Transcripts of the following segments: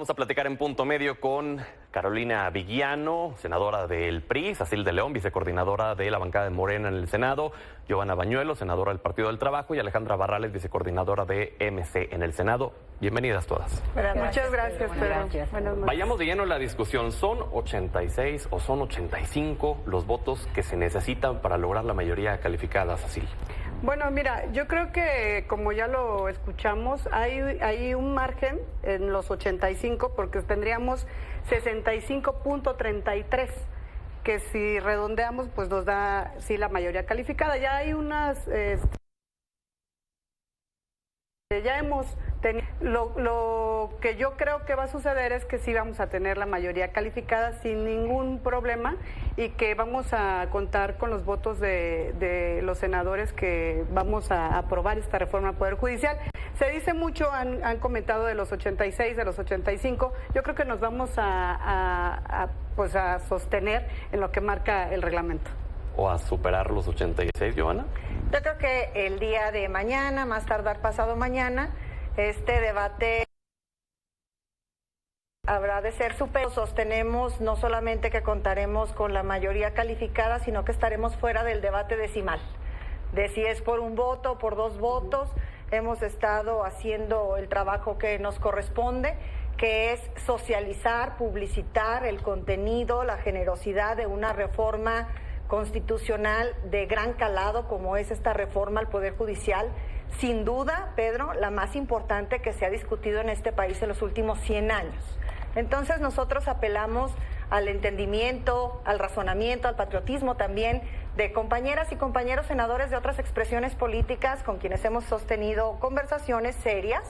Vamos a platicar en Punto Medio con Carolina Viguiano, senadora del PRI, Sacil de León, vicecoordinadora de la bancada de Morena en el Senado, Giovanna Bañuelos, senadora del Partido del Trabajo, y Alejandra Barrales, vicecoordinadora de MC en el Senado. Bienvenidas todas. Muchas gracias, Pedro. Gracias. Vayamos de lleno en la discusión. ¿Son 86 o son 85 los votos que se necesitan para lograr la mayoría calificada, Sacil? Bueno, mira, yo creo que como ya lo escuchamos, hay un margen en los 85 porque tendríamos 65.33, que si redondeamos pues nos da sí la mayoría calificada. Ya hay unas... ya hemos tenido... Lo que yo creo que va a suceder es que sí vamos a tener la mayoría calificada sin ningún problema y que vamos a contar con los votos de los senadores que vamos a aprobar esta reforma al Poder Judicial. Se dice mucho, han comentado de los 86, de los 85. Yo creo que nos vamos a sostener en lo que marca el reglamento. ¿O a superar los 86, Giovanna? Yo creo que el día de mañana, más tardar pasado mañana, este debate habrá de ser superado. Sostenemos no solamente que contaremos con la mayoría calificada, sino que estaremos fuera del debate decimal, de si es por un voto o por dos votos. Hemos estado haciendo el trabajo que nos corresponde, que es socializar, publicitar el contenido, la generosidad de una reforma constitucional de gran calado como es esta reforma al Poder Judicial. Sin duda, Pedro, la más importante que se ha discutido en este país en los últimos 100 años. Entonces nosotros apelamos al entendimiento, al razonamiento, al patriotismo también de compañeras y compañeros senadores de otras expresiones políticas con quienes hemos sostenido conversaciones serias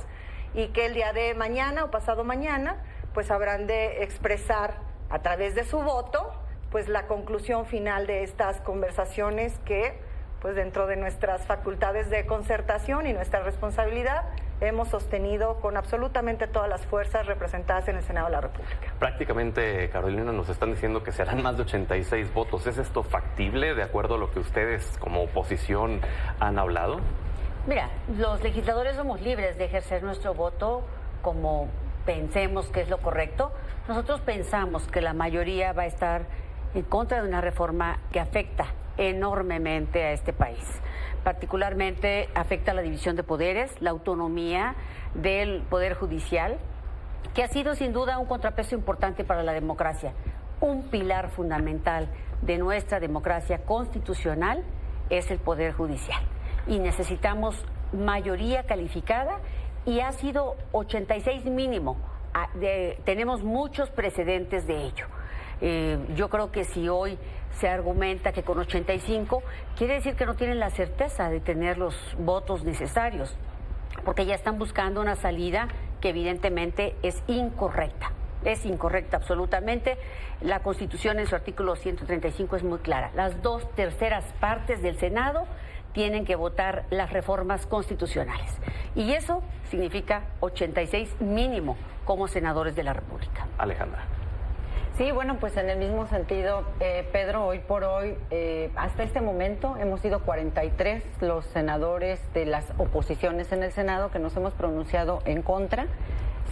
y que el día de mañana o pasado mañana pues habrán de expresar a través de su voto pues la conclusión final de estas conversaciones que pues dentro de nuestras facultades de concertación y nuestra responsabilidad hemos sostenido con absolutamente todas las fuerzas representadas en el Senado de la República. Prácticamente, Carolina, nos están diciendo que serán más de 86 votos. ¿Es esto factible de acuerdo a lo que ustedes como oposición han hablado? Mira, los legisladores somos libres de ejercer nuestro voto como pensemos que es lo correcto. Nosotros pensamos que la mayoría va a estar en contra de una reforma que afecta enormemente a este país. Particularmente afecta la división de poderes, la autonomía del Poder Judicial, que ha sido sin duda un contrapeso importante para la democracia. Un pilar fundamental de nuestra democracia constitucional es el Poder Judicial. Y necesitamos mayoría calificada y ha sido 86 mínimo. Tenemos muchos precedentes de ello. Yo creo que si hoy se argumenta que con 85, quiere decir que no tienen la certeza de tener los votos necesarios, porque ya están buscando una salida que evidentemente es incorrecta. Es incorrecta absolutamente. La Constitución en su artículo 135 es muy clara. Las 2/3 partes del Senado tienen que votar las reformas constitucionales. Y eso significa 86 mínimo como senadores de la República. Alejandra. Sí, bueno, pues en el mismo sentido, Pedro, hoy por hoy, hasta este momento hemos sido 43 los senadores de las oposiciones en el Senado que nos hemos pronunciado en contra.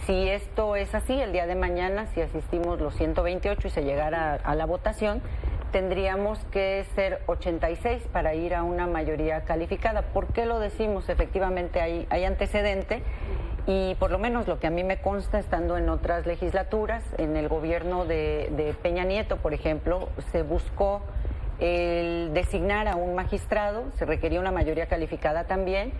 Si esto es así, el día de mañana, si asistimos los 128 y se llegara a la votación, tendríamos que ser 86 para ir a una mayoría calificada. ¿Por qué lo decimos? Efectivamente hay antecedente. Y por lo menos lo que a mí me consta, estando en otras legislaturas, en el gobierno de Peña Nieto, por ejemplo, se buscó el designar a un magistrado, se requería una mayoría calificada también,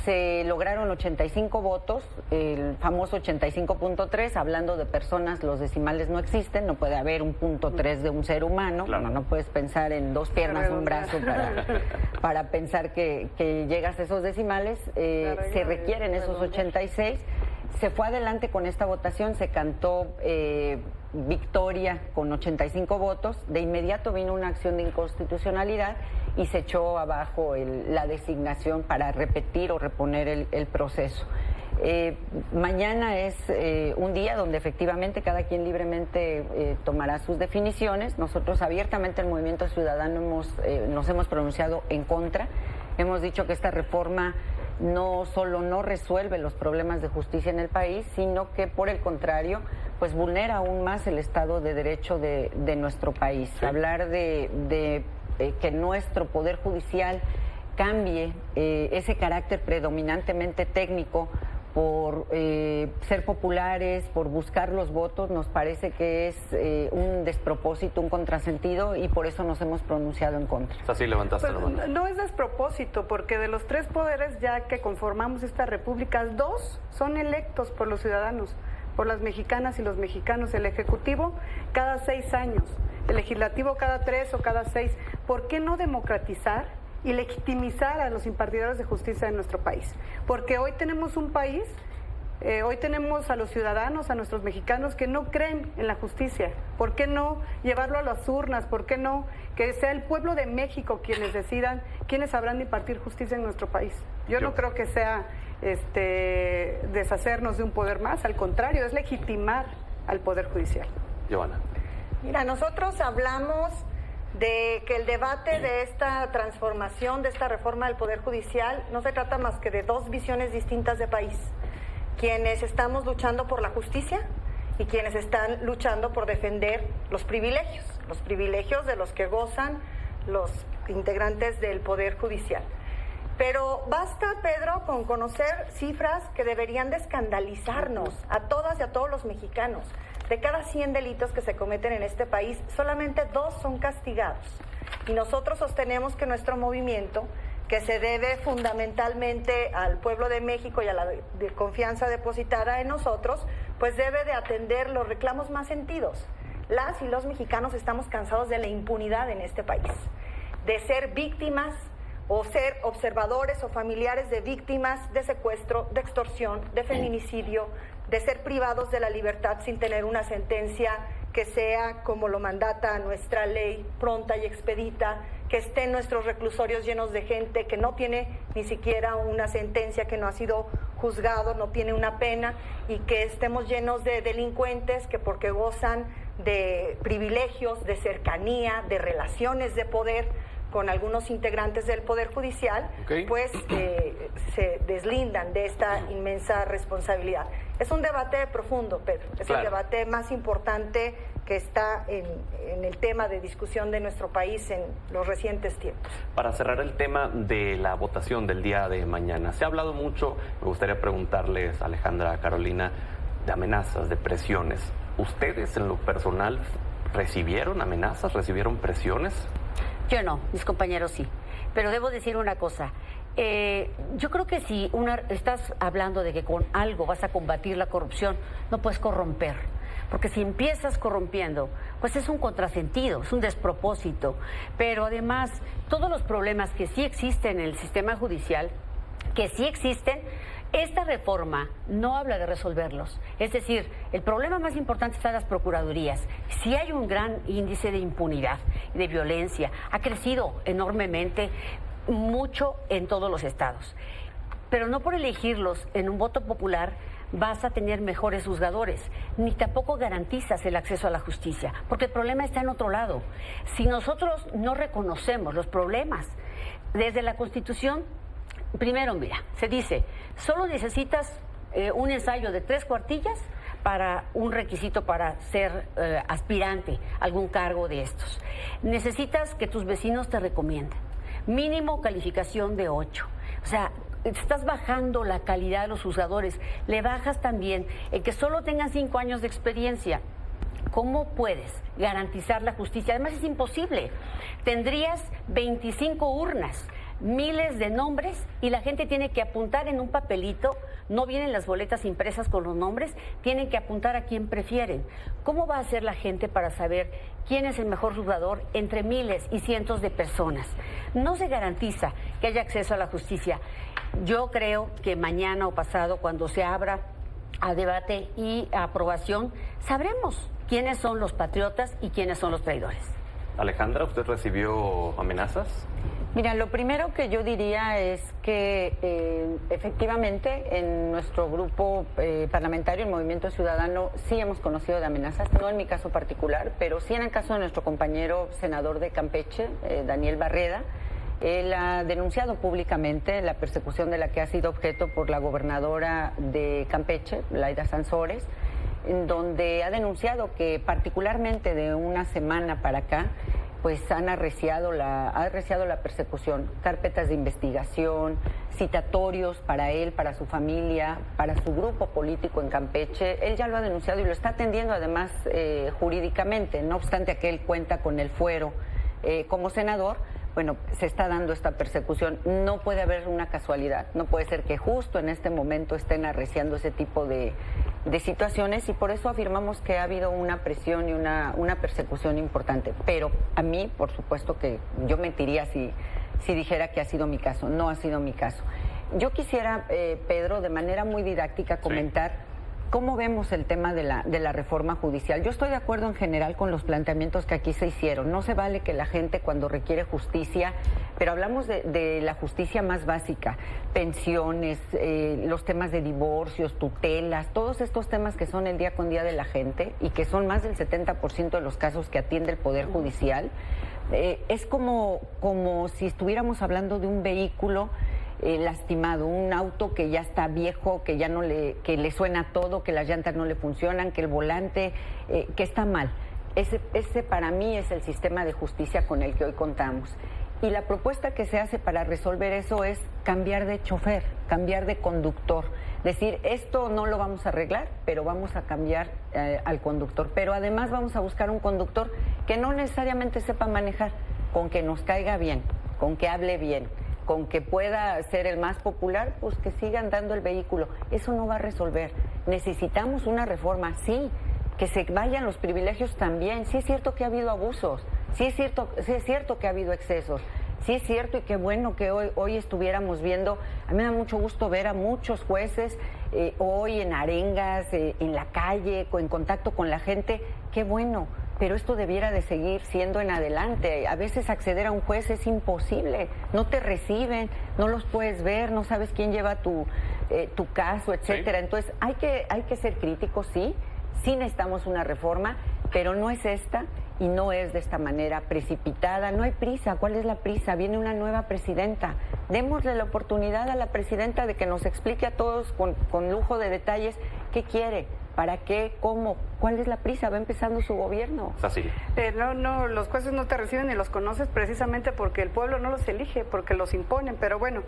se lograron 85 votos, el famoso 85.3, hablando de personas, los decimales no existen, no puede haber un .3 de un ser humano, claro. No puedes pensar en dos piernas, un brazo para pensar que llegas a esos decimales, se requieren esos 86, se fue adelante con esta votación, se cantó victoria con 85 votos, de inmediato vino una acción de inconstitucionalidad y se echó abajo la designación para repetir o reponer el proceso. Mañana es un día donde efectivamente cada quien libremente tomará sus definiciones. Nosotros abiertamente, el Movimiento Ciudadano, nos hemos pronunciado en contra. Hemos dicho que esta reforma no solo no resuelve los problemas de justicia en el país, sino que por el contrario, pues vulnera aún más el Estado de Derecho de nuestro país. Sí. Hablar de que nuestro Poder Judicial cambie ese carácter predominantemente técnico por ser populares, por buscar los votos, nos parece que es un despropósito, un contrasentido, y por eso nos hemos pronunciado en contra. Así levantaste la mano. No es despropósito, porque de los 3 poderes ya que conformamos esta república, 2 son electos por los ciudadanos, por las mexicanas y los mexicanos. El Ejecutivo cada 6 años, el Legislativo cada 3 o cada 6. ¿Por qué no democratizar y legitimizar a los impartidores de justicia en nuestro país? Porque hoy tenemos un país, hoy tenemos a los ciudadanos, a nuestros mexicanos que no creen en la justicia. ¿Por qué no llevarlo a las urnas? ¿Por qué no que sea el pueblo de México quienes decidan quiénes sabrán de impartir justicia en nuestro país? Yo no creo que sea deshacernos de un poder más, al contrario, es legitimar al Poder Judicial. Giovanna. Mira, nosotros hablamos de que el debate de esta transformación, de esta reforma del Poder Judicial, no se trata más que de 2 visiones distintas de país. Quienes estamos luchando por la justicia y quienes están luchando por defender los privilegios de los que gozan los integrantes del Poder Judicial. Pero basta, Pedro, con conocer cifras que deberían de escandalizarnos a todas y a todos los mexicanos. De cada 100 delitos que se cometen en este país, solamente 2 son castigados. Y nosotros sostenemos que nuestro movimiento, que se debe fundamentalmente al pueblo de México y a la confianza depositada en nosotros, pues debe de atender los reclamos más sentidos. Las y los mexicanos estamos cansados de la impunidad en este país, de ser víctimas o ser observadores o familiares de víctimas de secuestro, de extorsión, de feminicidio, de ser privados de la libertad sin tener una sentencia que sea, como lo mandata nuestra ley, pronta y expedita, que esté en nuestros reclusorios llenos de gente que no tiene ni siquiera una sentencia, que no ha sido juzgado, no tiene una pena, y que estemos llenos de delincuentes que porque gozan de privilegios, de cercanía, de relaciones de poder con algunos integrantes del Poder Judicial, pues se deslindan de esta inmensa responsabilidad. Es un debate profundo, Pedro, es el debate más importante que está en el tema de discusión de nuestro país en los recientes tiempos. Para cerrar el tema de la votación del día de mañana, se ha hablado mucho, me gustaría preguntarles, Alejandra, Carolina, de amenazas, de presiones. ¿Ustedes en lo personal recibieron amenazas, recibieron presiones? Yo no, mis compañeros sí. Pero debo decir una cosa. Yo creo que si estás hablando de que con algo vas a combatir la corrupción, no puedes corromper. Porque si empiezas corrompiendo, pues es un contrasentido, es un despropósito. Pero además, todos los problemas que sí existen en el sistema judicial, que sí existen, esta reforma no habla de resolverlos. Es decir, el problema más importante está en las procuradurías. Sí hay un gran índice de impunidad, de violencia. Ha crecido enormemente, mucho en todos los estados. Pero no por elegirlos en un voto popular vas a tener mejores juzgadores, ni tampoco garantizas el acceso a la justicia, porque el problema está en otro lado. Si nosotros no reconocemos los problemas desde la Constitución, primero, mira, se dice, solo necesitas un ensayo de 3 cuartillas para un requisito para ser aspirante a algún cargo de estos. Necesitas que tus vecinos te recomienden. Mínimo calificación de 8. O sea, estás bajando la calidad de los juzgadores. Le bajas también el que solo tengan 5 años de experiencia. ¿Cómo puedes garantizar la justicia? Además es imposible. Tendrías 25 urnas, miles de nombres, y la gente tiene que apuntar en un papelito. No vienen las boletas impresas con los nombres, tienen que apuntar a quién prefieren. ¿Cómo va a hacer la gente para saber quién es el mejor jugador entre miles y cientos de personas? No se garantiza que haya acceso a la justicia. Yo creo que mañana o pasado, cuando se abra a debate y a aprobación, sabremos quiénes son los patriotas y quiénes son los traidores. Alejandra, ¿usted recibió amenazas? Mira, lo primero que yo diría es que efectivamente en nuestro grupo parlamentario, el Movimiento Ciudadano, sí hemos conocido de amenazas, no en mi caso particular, pero sí en el caso de nuestro compañero senador de Campeche, Daniel Barreda, Él ha denunciado públicamente la persecución de la que ha sido objeto por la gobernadora de Campeche, Laida Sansores, en donde ha denunciado que particularmente de una semana para acá, pues ha arreciado la persecución, carpetas de investigación, citatorios para él, para su familia, para su grupo político en Campeche. Él ya lo ha denunciado y lo está atendiendo además jurídicamente, no obstante que él cuenta con el fuero como senador. Bueno, se está dando esta persecución. No puede haber una casualidad, no puede ser que justo en este momento estén arreciando ese tipo de situaciones, y por eso afirmamos que ha habido una presión y una persecución importante. Pero a mí, por supuesto que yo mentiría si dijera que ha sido mi caso. No ha sido mi caso. Yo quisiera, Pedro, de manera muy didáctica comentar cómo vemos el tema de la reforma judicial. Yo estoy de acuerdo en general con los planteamientos que aquí se hicieron. No se vale que la gente cuando requiere justicia, pero hablamos de la justicia más básica, pensiones, los temas de divorcios, tutelas, todos estos temas que son el día con día de la gente y que son más del 70% de los casos que atiende el Poder Judicial. Es como si estuviéramos hablando de un vehículo lastimado, un auto que ya está viejo, que ya no que le suena todo, que las llantas no le funcionan, que el volante, que está mal. Ese para mí es el sistema de justicia con el que hoy contamos. Y la propuesta que se hace para resolver eso es cambiar de chofer, cambiar de conductor. Decir, esto no lo vamos a arreglar, pero vamos a cambiar al conductor. Pero además vamos a buscar un conductor que no necesariamente sepa manejar, con que nos caiga bien, con que hable bien, con que pueda ser el más popular, pues que sigan dando el vehículo. Eso no va a resolver. Necesitamos una reforma, sí, que se vayan los privilegios también. Sí es cierto que ha habido abusos, sí es cierto que ha habido excesos, sí es cierto, y qué bueno que hoy estuviéramos viendo. A mí me da mucho gusto ver a muchos jueces hoy en arengas, en la calle, en contacto con la gente. Qué bueno. Pero esto debiera de seguir siendo en adelante. A veces acceder a un juez es imposible, no te reciben, no los puedes ver, no sabes quién lleva tu caso, etcétera. Entonces hay que ser críticos, sí necesitamos una reforma, pero no es esta y no es de esta manera precipitada. No hay prisa. ¿Cuál es la prisa? Viene una nueva presidenta. Démosle la oportunidad a la presidenta de que nos explique a todos con lujo de detalles qué quiere. ¿Para qué? ¿Cómo? ¿Cuál es la prisa? Va empezando su gobierno. Así. No, los jueces no te reciben ni los conoces precisamente porque el pueblo no los elige, porque los imponen. Pero bueno,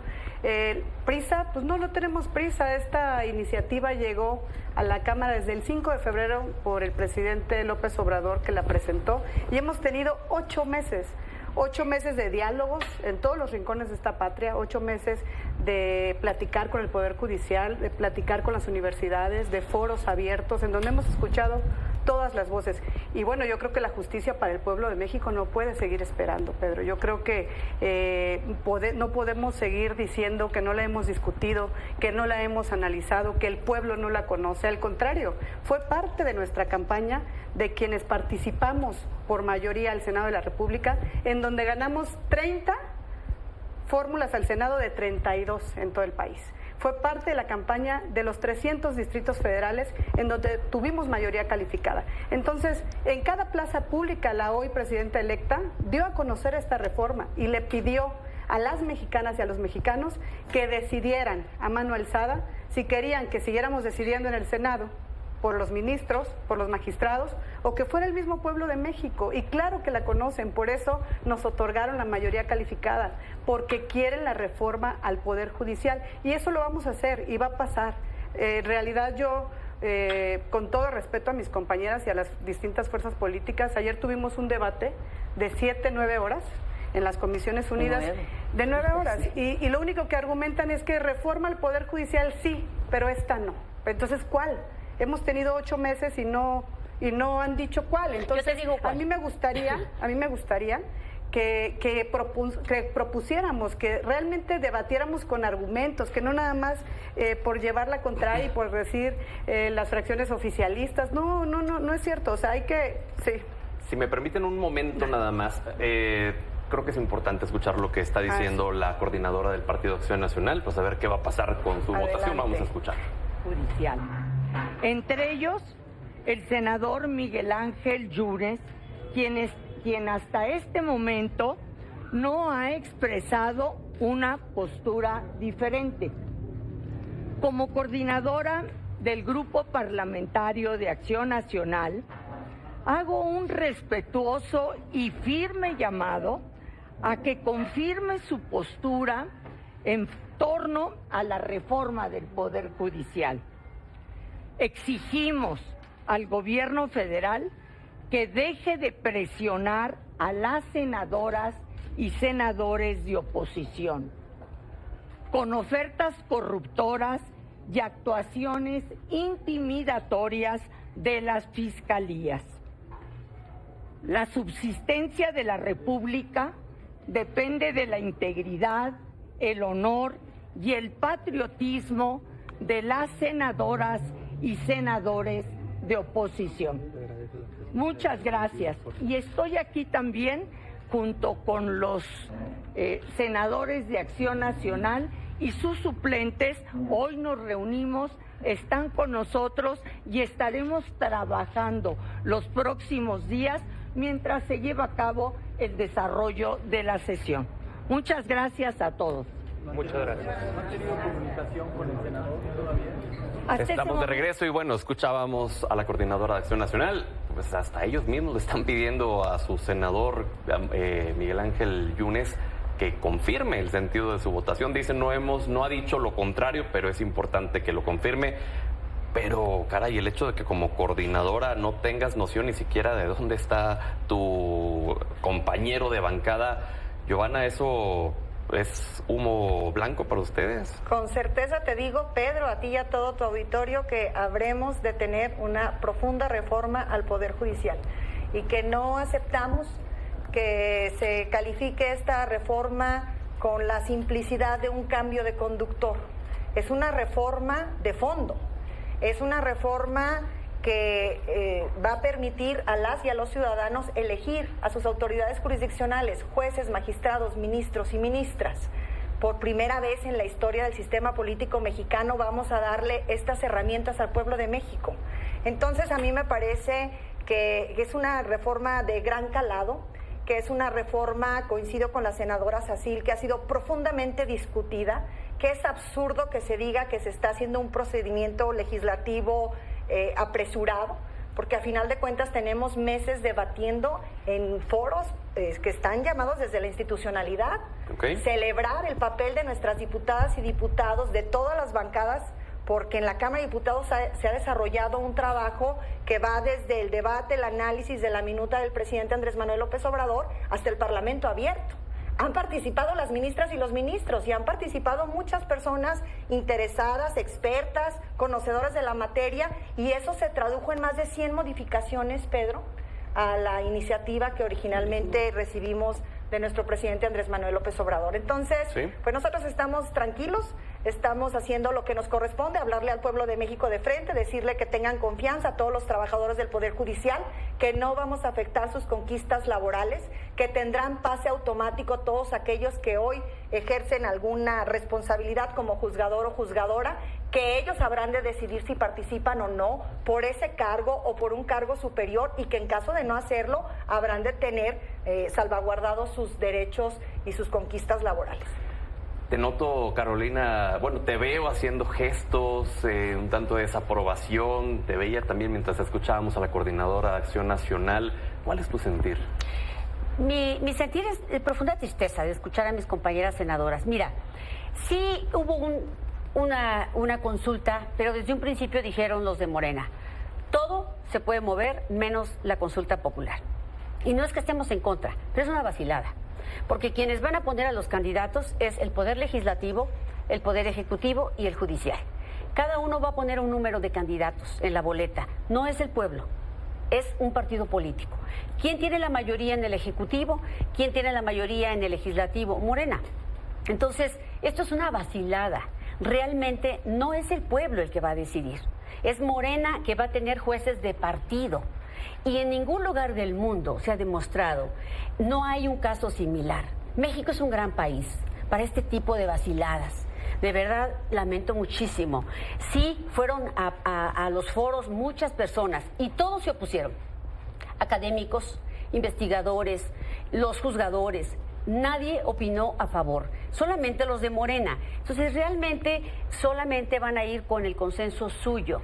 prisa, pues no tenemos prisa. Esta iniciativa llegó a la Cámara desde el 5 de febrero por el presidente López Obrador, que la presentó, y hemos tenido 8 meses. 8 meses de diálogos en todos los rincones de esta patria, 8 meses de platicar con el Poder Judicial, de platicar con las universidades, de foros abiertos, en donde hemos escuchado todas las voces. Y bueno, yo creo que la justicia para el pueblo de México no puede seguir esperando, Pedro. Yo creo que no podemos seguir diciendo que no la hemos discutido, que no la hemos analizado, que el pueblo no la conoce. Al contrario, fue parte de nuestra campaña, de quienes participamos por mayoría al Senado de la República, en donde ganamos 30 fórmulas al Senado de 32 en todo el país. Fue parte de la campaña de los 300 distritos federales en donde tuvimos mayoría calificada. Entonces, en cada plaza pública, la hoy presidenta electa dio a conocer esta reforma y le pidió a las mexicanas y a los mexicanos que decidieran a mano alzada si querían que siguiéramos decidiendo en el Senado por los ministros, por los magistrados, o que fuera el mismo pueblo de México. Y claro que la conocen, por eso nos otorgaron la mayoría calificada, porque quieren la reforma al Poder Judicial. Y eso lo vamos a hacer y va a pasar. En realidad yo, con todo respeto a mis compañeras y a las distintas fuerzas políticas, ayer tuvimos un debate de 7-9 horas en las Comisiones Unidas, de 9 horas. Y lo único que argumentan es que reforma al Poder Judicial sí, pero esta no. Entonces, ¿cuál? Hemos tenido 8 meses y no han dicho cuál. Entonces, yo te digo cuál. a mí me gustaría que propusiéramos, que realmente debatiéramos con argumentos, que no nada más por llevar la contraria y por decir las fracciones oficialistas. No es cierto. O sea, hay que... Sí. Si me permiten un momento nada más, creo que es importante escuchar lo que está diciendo la coordinadora del Partido Acción Nacional, pues a ver qué va a pasar con su votación. Vamos a escuchar. Judicial. Entre ellos, el senador Miguel Ángel Yures, quien hasta este momento no ha expresado una postura diferente. Como coordinadora del Grupo Parlamentario de Acción Nacional, hago un respetuoso y firme llamado a que confirme su postura en torno a la reforma del Poder Judicial. Exigimos al gobierno federal que deje de presionar a las senadoras y senadores de oposición con ofertas corruptoras y actuaciones intimidatorias de las fiscalías. La subsistencia de la República depende de la integridad, el honor y el patriotismo de las senadoras y senadores de oposición. Muchas gracias. Y estoy aquí también junto con los senadores de Acción Nacional y sus suplentes. Hoy nos reunimos, están con nosotros y estaremos trabajando los próximos días mientras se lleva a cabo el desarrollo de la sesión. Muchas gracias a todos. Muchas gracias. ¿No ha tenido comunicación con el senador todavía? Estamos de regreso y bueno, escuchábamos a la coordinadora de Acción Nacional, pues hasta ellos mismos le están pidiendo a su senador Miguel Ángel Yunes que confirme el sentido de su votación. Dicen, no ha dicho lo contrario, pero es importante que lo confirme. Pero, caray, el hecho de que como coordinadora no tengas noción ni siquiera de dónde está tu compañero de bancada, Giovanna, ¿eso es humo blanco para ustedes? Con certeza te digo, Pedro, a ti y a todo tu auditorio, que habremos de tener una profunda reforma al Poder Judicial y que no aceptamos que se califique esta reforma con la simplicidad de un cambio de conductor. Es una reforma de fondo, es una reforma que va a permitir a las y a los ciudadanos elegir a sus autoridades jurisdiccionales, jueces, magistrados, ministros y ministras. Por primera vez en la historia del sistema político mexicano vamos a darle estas herramientas al pueblo de México. Entonces a mí me parece que es una reforma de gran calado, que es una reforma, coincido con la senadora Sacil, que ha sido profundamente discutida, que es absurdo que se diga que se está haciendo un procedimiento legislativo apresurado, porque a final de cuentas tenemos meses debatiendo en foros que están llamados desde la institucionalidad, celebrar el papel de nuestras diputadas y diputados de todas las bancadas, porque en la Cámara de Diputados se ha desarrollado un trabajo que va desde el debate, el análisis de la minuta del presidente Andrés Manuel López Obrador hasta el Parlamento abierto. Han participado las ministras y los ministros y han participado muchas personas interesadas, expertas, conocedoras de la materia, y eso se tradujo en más de 100 modificaciones, Pedro, a la iniciativa que originalmente recibimos de nuestro presidente Andrés Manuel López Obrador. Entonces, pues nosotros estamos tranquilos, estamos haciendo lo que nos corresponde, hablarle al pueblo de México de frente, decirle que tengan confianza a todos los trabajadores del Poder Judicial, que no vamos a afectar sus conquistas laborales, que tendrán pase automático todos aquellos que hoy ejercen alguna responsabilidad como juzgador o juzgadora, que ellos habrán de decidir si participan o no por ese cargo o por un cargo superior, y que en caso de no hacerlo habrán de tener salvaguardados sus derechos y sus conquistas laborales. Te noto, Carolina, bueno, te veo haciendo gestos, un tanto de desaprobación, te veía también mientras escuchábamos a la coordinadora de Acción Nacional. ¿Cuál es tu sentir? Mi sentir es de profunda tristeza de escuchar a mis compañeras senadoras. Mira, sí hubo una consulta, pero desde un principio dijeron los de Morena, todo se puede mover menos la consulta popular. Y no es que estemos en contra, pero es una vacilada. Porque quienes van a poner a los candidatos es el Poder Legislativo, el Poder Ejecutivo y el Judicial. Cada uno va a poner un número de candidatos en la boleta. No es el pueblo, es un partido político. ¿Quién tiene la mayoría en el Ejecutivo? ¿Quién tiene la mayoría en el Legislativo? Morena. Entonces, esto es una vacilada. Realmente no es el pueblo el que va a decidir. Es Morena que va a tener jueces de partido. Y en ningún lugar del mundo se ha demostrado, no hay un caso similar. México es un gran país para este tipo de vaciladas. De verdad, lamento muchísimo. Sí, fueron a los foros muchas personas y todos se opusieron. Académicos, investigadores, los juzgadores, nadie opinó a favor, solamente los de Morena. Entonces realmente solamente van a ir con el consenso suyo.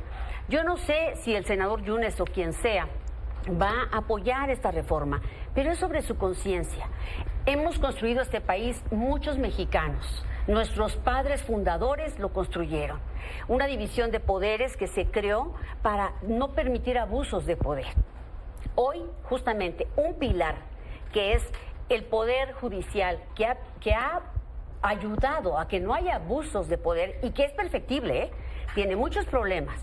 Yo no sé si el senador Yunes o quien sea va a apoyar esta reforma, pero es sobre su conciencia. Hemos construido este país muchos mexicanos. Nuestros padres fundadores lo construyeron. Una división de poderes que se creó para no permitir abusos de poder. Hoy, justamente, un pilar que es el Poder Judicial, que ha ayudado a que no haya abusos de poder y que es perfectible, ¿eh? Tiene muchos problemas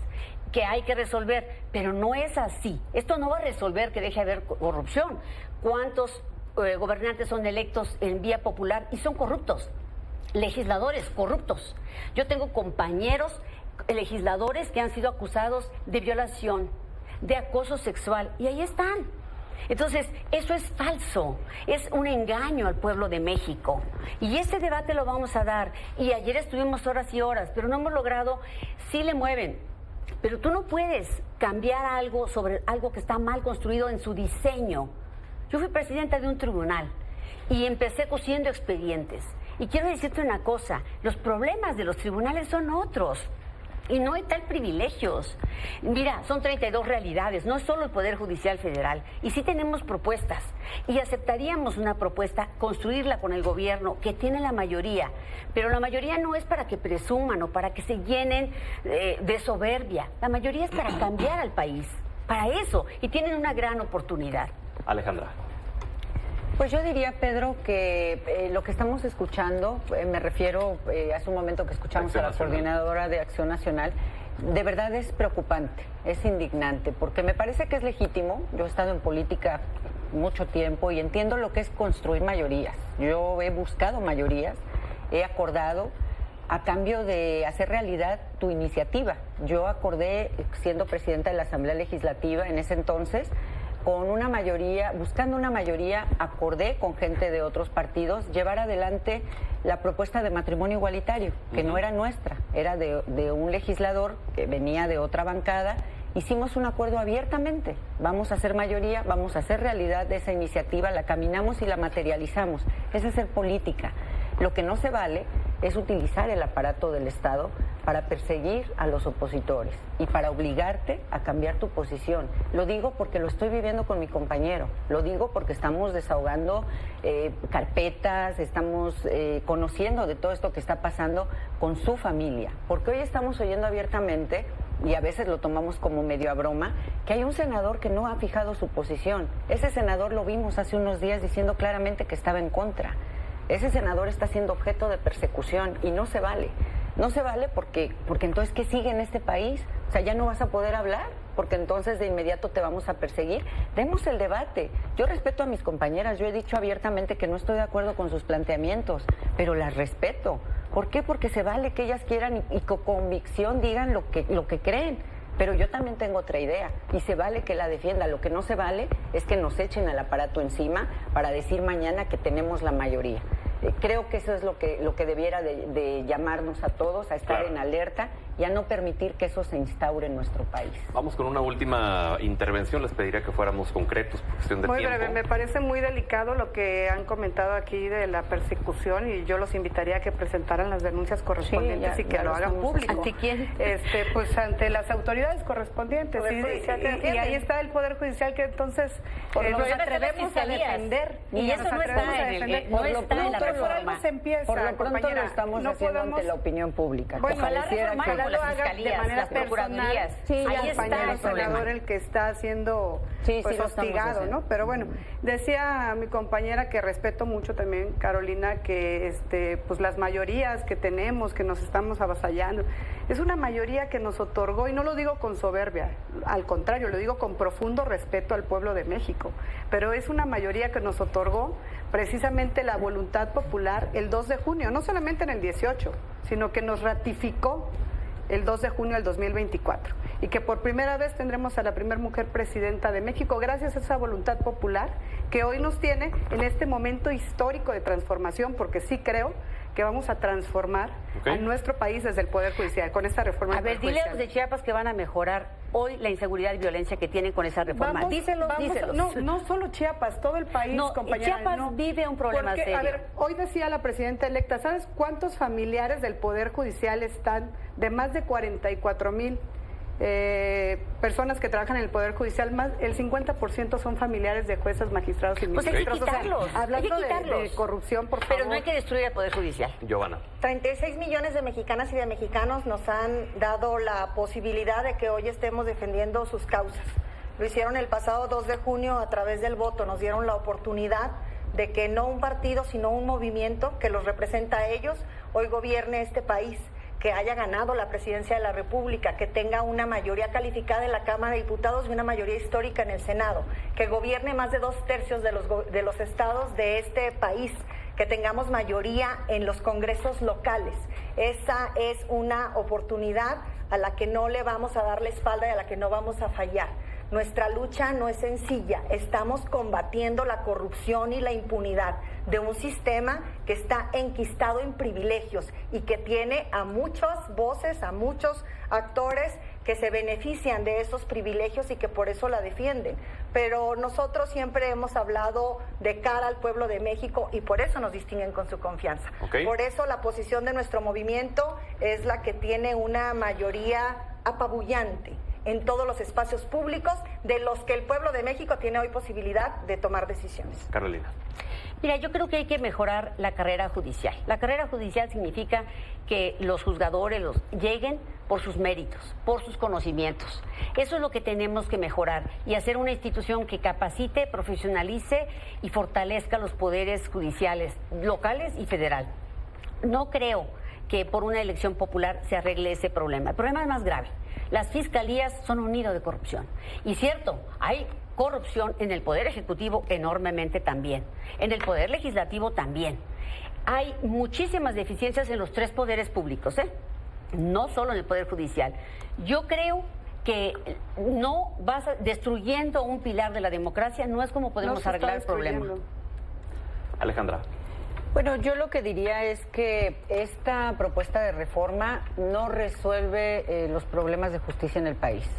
que hay que resolver, pero no es así. Esto no va a resolver que deje de haber corrupción. ¿Cuántos gobernantes son electos en vía popular y son corruptos? Legisladores corruptos. Yo tengo compañeros legisladores que han sido acusados de violación, de acoso sexual, y ahí están. Entonces, eso es falso, es un engaño al pueblo de México. Y ese debate lo vamos a dar. Y ayer estuvimos horas y horas, pero no hemos logrado, sí le mueven. Pero tú no puedes cambiar algo sobre algo que está mal construido en su diseño. Yo fui presidenta de un tribunal y empecé cosiendo expedientes. Y quiero decirte una cosa, los problemas de los tribunales son otros. Y no hay tal privilegios. Mira, son 32 realidades, no es solo el Poder Judicial Federal. Y sí tenemos propuestas. Y aceptaríamos una propuesta, construirla con el gobierno, que tiene la mayoría. Pero la mayoría no es para que presuman o para que se llenen de soberbia. La mayoría es para cambiar al país. Para eso. Y tienen una gran oportunidad. Alejandra. Pues yo diría, Pedro, que lo que estamos escuchando, me refiero hace un momento que escuchamos a la coordinadora de Acción Nacional, de verdad es preocupante, es indignante, porque me parece que es legítimo. Yo he estado en política mucho tiempo y entiendo lo que es construir mayorías. Yo he buscado mayorías, he acordado a cambio de hacer realidad tu iniciativa. Yo acordé, siendo presidenta de la Asamblea Legislativa en ese entonces, con una mayoría, buscando una mayoría, acordé con gente de otros partidos llevar adelante la propuesta de matrimonio igualitario, que no era nuestra, era de un legislador que venía de otra bancada. Hicimos un acuerdo abiertamente, vamos a hacer mayoría, vamos a hacer realidad de esa iniciativa, la caminamos y la materializamos. Es hacer política. Lo que no se vale es utilizar el aparato del Estado para perseguir a los opositores y para obligarte a cambiar tu posición. Lo digo porque lo estoy viviendo con mi compañero, lo digo porque estamos desahogando carpetas, estamos conociendo de todo esto que está pasando con su familia, porque hoy estamos oyendo abiertamente, y a veces lo tomamos como medio a broma, que hay un senador que no ha fijado su posición. Ese senador lo vimos hace unos días diciendo claramente que estaba en contra. Ese senador está siendo objeto de persecución y no se vale. No se vale porque entonces, ¿qué sigue en este país? O sea, ya no vas a poder hablar porque entonces de inmediato te vamos a perseguir. Demos el debate. Yo respeto a mis compañeras, yo he dicho abiertamente que no estoy de acuerdo con sus planteamientos, pero las respeto. ¿Por qué? Porque se vale que ellas quieran y con convicción digan lo que creen. Pero yo también tengo otra idea y se vale que la defienda. Lo que no se vale es que nos echen al aparato encima para decir mañana que tenemos la mayoría. Creo que eso es lo que debiera de llamarnos a todos a estar en alerta y a no permitir que eso se instaure en nuestro país. Vamos con una última intervención. Les pediría que fuéramos concretos por cuestión de tiempo. Muy breve. Me parece muy delicado lo que han comentado aquí de la persecución y yo los invitaría a que presentaran las denuncias correspondientes y que lo hagan público. ¿Ante quién? Pues ante las autoridades correspondientes. Y ahí está el Poder Judicial que entonces nos atrevemos a defender. Y eso no está en la reforma. Por lo pronto lo estamos haciendo ante la opinión pública. Bueno, la reforma con las fiscalías, las procuradurías. Sí, ahí está el senador el que está siendo hostigado, ¿no? Pero bueno, decía mi compañera que respeto mucho también, Carolina, que pues las mayorías que tenemos, que nos estamos avasallando, es una mayoría que nos otorgó, y no lo digo con soberbia, al contrario, lo digo con profundo respeto al pueblo de México, pero es una mayoría que nos otorgó precisamente la voluntad popular el 2 de junio, no solamente en el 18, sino que nos ratificó el 2 de junio del 2024 y que por primera vez tendremos a la primera mujer presidenta de México gracias a esa voluntad popular que hoy nos tiene en este momento histórico de transformación, porque sí creo que vamos a transformar a nuestro país desde el Poder Judicial, con esta reforma. A ver, dile a los de Chiapas que van a mejorar hoy la inseguridad y violencia que tienen con esa reforma. Díselos. No solo Chiapas, todo el país, compañera. Chiapas vive un problema serio. A ver, hoy decía la presidenta electa, ¿sabes cuántos familiares del Poder Judicial están de más de 44,000 personas que trabajan en el Poder Judicial? Más el 50% son familiares de jueces, magistrados y ministros. Pues hay que quitarlos. Hablando de corrupción, por favor. Pero no hay que destruir el Poder Judicial. Giovanna. 36 millones de mexicanas y de mexicanos nos han dado la posibilidad de que hoy estemos defendiendo sus causas. Lo hicieron el pasado 2 de junio a través del voto. Nos dieron la oportunidad de que no un partido, sino un movimiento que los representa a ellos, hoy gobierne este país, que haya ganado la presidencia de la República, que tenga una mayoría calificada en la Cámara de Diputados y una mayoría histórica en el Senado, que gobierne más de 2/3 de los estados de este país, que tengamos mayoría en los congresos locales. Esa es una oportunidad a la que no le vamos a dar la espalda y a la que no vamos a fallar. Nuestra lucha no es sencilla, estamos combatiendo la corrupción y la impunidad de un sistema que está enquistado en privilegios y que tiene a muchas voces, a muchos actores que se benefician de esos privilegios y que por eso la defienden. Pero nosotros siempre hemos hablado de cara al pueblo de México y por eso nos distinguen con su confianza. Por eso la posición de nuestro movimiento es la que tiene una mayoría apabullante en todos los espacios públicos de los que el pueblo de México tiene hoy posibilidad de tomar decisiones. Carolina. Mira, yo creo que hay que mejorar la carrera judicial. La carrera judicial significa que los juzgadores lleguen por sus méritos, por sus conocimientos. Eso es lo que tenemos que mejorar y hacer una institución que capacite, profesionalice y fortalezca los poderes judiciales locales y federal. No creo que por una elección popular se arregle ese problema. El problema es más grave. Las fiscalías son un nido de corrupción. Y cierto, hay corrupción en el Poder Ejecutivo enormemente también. En el Poder Legislativo también. Hay muchísimas deficiencias en los 3 poderes públicos, no solo en el Poder Judicial. Yo creo que destruyendo un pilar de la democracia no es como podemos arreglar el problema. Alejandra. Bueno, yo lo que diría es que esta propuesta de reforma no resuelve los problemas de justicia en el país,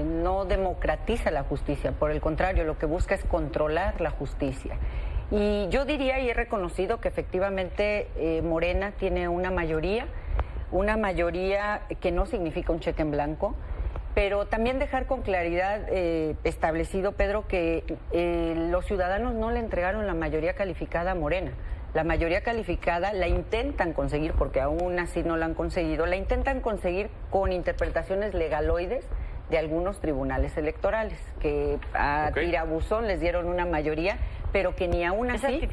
no democratiza la justicia, por el contrario, lo que busca es controlar la justicia. Y yo diría y he reconocido que efectivamente Morena tiene una mayoría que no significa un cheque en blanco, pero también dejar con claridad establecido, Pedro, que los ciudadanos no le entregaron la mayoría calificada a Morena. La mayoría calificada la intentan conseguir, porque aún así no la han conseguido, la intentan conseguir con interpretaciones legaloides de algunos tribunales electorales, que a tirabuzón les dieron una mayoría, pero que ni aún así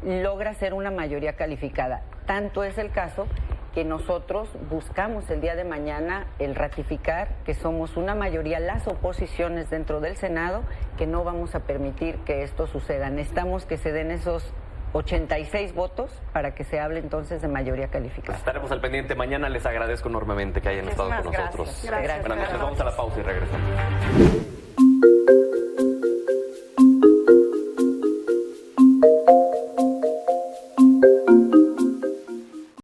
logra ser una mayoría calificada. Tanto es el caso que nosotros buscamos el día de mañana el ratificar que somos una mayoría, las oposiciones dentro del Senado, que no vamos a permitir que esto suceda. Necesitamos que se den esos 86 votos para que se hable entonces de mayoría calificada. Estaremos al pendiente mañana. Les agradezco enormemente que hayan estado con nosotros. Gracias. Buenas noches. Vamos a la pausa y regresamos.